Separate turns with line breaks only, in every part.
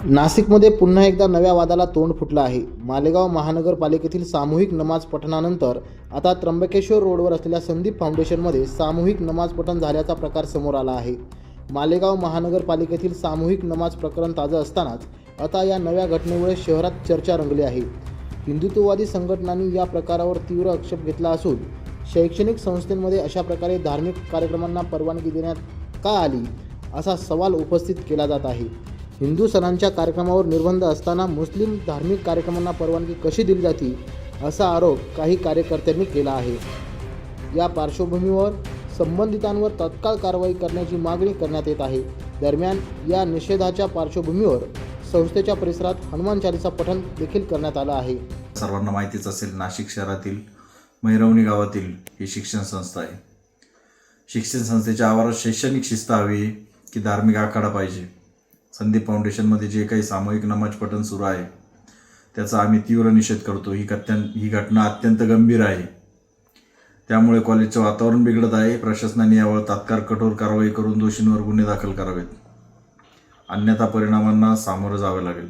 नाशिकमध्ये पुन्हा एकदा नव्या वादाला तोंड फुटलं आहे। मालेगाव महानगरपालिकेतील सामूहिक नमाज पठणानंतर आता त्र्यंबकेश्वर रोडवर असलेल्या संदीप फाउंडेशनमध्ये सामूहिक नमाज पठण झाल्याचा प्रकार समोर आला आहे। मालेगाव महानगरपालिकेतील सामूहिक नमाज प्रकरण ताजं असतानाच आता या नव्या घटनेमुळे शहरात चर्चा रंगली आहे। हिंदुत्ववादी संघटनांनी या प्रकारावर तीव्र आक्षेप घेतला असून शैक्षणिक संस्थांमध्ये अशा प्रकारे धार्मिक कार्यक्रमांना परवानगी देण्यात का आली असा सवाल उपस्थित केला जात आहे। हिंदू सणांच्या कार्यक्रमावर निर्बंध असताना मुस्लिम धार्मिक कार्यक्रमांना परवानगी कशी दिली जाते असा आरोप काही कार्यकर्त्यांनी केला आहे। या पार्श्वभूमीवर संबंधितांवर तत्काळ कारवाई करण्याची मागणी करण्यात येत आहे। दरम्यान या निषेधाच्या पार्श्वभूमीवर संस्थेच्या परिसरात हनुमान चालीसा पठण देखील करण्यात आलं आहे।
सर्वांना माहितीच असेल, नाशिक शहरातील मैरवणी गावातील ही शिक्षण संस्था आहे। शिक्षण संस्थेच्या आवारात शैक्षणिक शिस्त हवी की धार्मिक आखाडा पाहिजे। संदीप फाउंडेशनमध्ये जे काही सामूहिक नमाज पठण सुरू आहे त्याचा आम्ही तीव्र निषेध करतो। ही घटना अत्यंत गंभीर आहे। त्यामुळे कॉलेजचं वातावरण बिघडत आहे। प्रशासनाने यावर तात्काळ कठोर कारवाई करून दोषींवर गुन्हे दाखल करावेत, अन्यथा परिणामांना सामोरं जावे लागेल।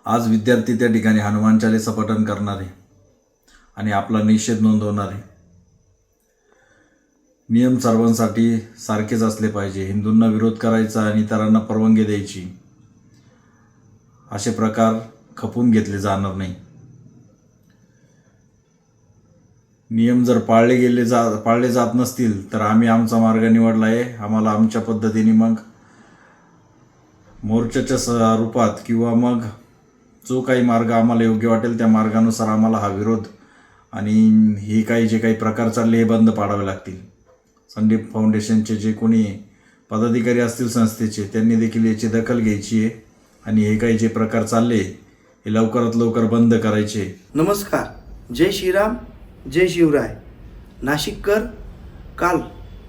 आज विद्यार्थी त्या ठिकाणी हनुमान चालीसा पठण करणार आहे आणि आपला निषेध नोंदवणार आहे। नियम सर्वांसाठी सारखेच असले पाहिजे। हिंदूंना विरोध करायचा आणि इतरांना परवानगी द्यायची असे प्रकार खपून घेतले जाणार नाही। नियम जर पाळले जात नसतील तर आम्ही आमचा मार्ग निवडला आहे। आम्हाला आमच्या पद्धतीने मग मोर्चाच्या रूपात किंवा मग जो काही मार्ग आम्हाला योग्य वाटेल त्या मार्गानुसार आम्हाला हा विरोध आणि हे काही जे काही प्रकार चालले हे बंद पाडावे लागतील। संदीप फाउंडेशनचे जे कोणी पदाधिकारी असतील संस्थेचे त्यांनी देखील याची दखल घ्यायची आहे आणि हे काही जे प्रकार चालले हे लवकरात लवकर बंद करायचे।
नमस्कार, जय श्रीराम, जय शिवराय। नाशिककर काल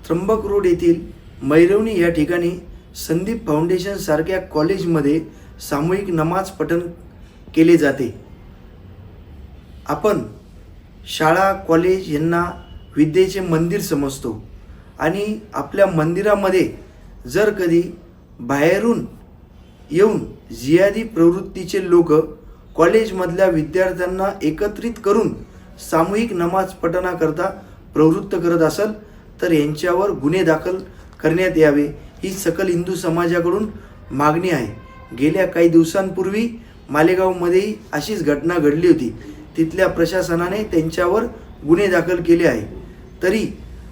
त्र्यंबक रोड येथील मैरवणी या ठिकाणी संदीप फाउंडेशन सारख्या कॉलेजमध्ये सामूहिक नमाज पठण केले जाते। आपण शाळा कॉलेज यांना विद्येचे मंदिर समजतो आणि आपल्या मंदिरामध्ये जर कधी बाहेरून येऊन जिहादी प्रवृत्तीचे लोक कॉलेजमधल्या विद्यार्थ्यांना एकत्रित करून सामूहिक नमाज पठणाकरता प्रवृत्त करत असेल तर यांच्यावर गुन्हे दाखल करण्यात यावे ही सकल हिंदू समाजाकडून मागणी आहे। गेल्या काही दिवसांपूर्वी मालेगावमध्येही अशीच घटना घडली होती। तिथल्या प्रशासनाने त्यांच्यावर गुन्हे दाखल केले आहे। तरी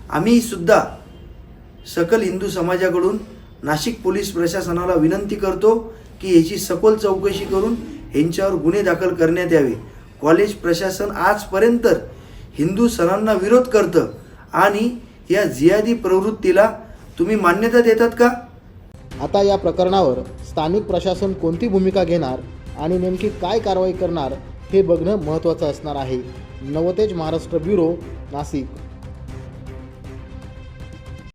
आम्ही सुद्धा सकल हिंदू समाजाकडून नाशिक पोलीस प्रशासनाला विनंती करतो की याची सखोल चौकशी करून यांच्यावर गुन्हे दाखल करण्यात यावे। कॉलेज प्रशासन आजपर्यंत हिंदू सणांना विरोध करतं आणि या जिहादी प्रवृत्तीला तुम्ही मान्यता देतात का?
आता या प्रकरणावर स्थानिक प्रशासन कोणती भूमिका घेणार आणि नेमकी काय कारवाई करणार हे बघणं महत्त्वाचं असणार आहे। नवतेज महाराष्ट्र ब्युरो, नाशिक।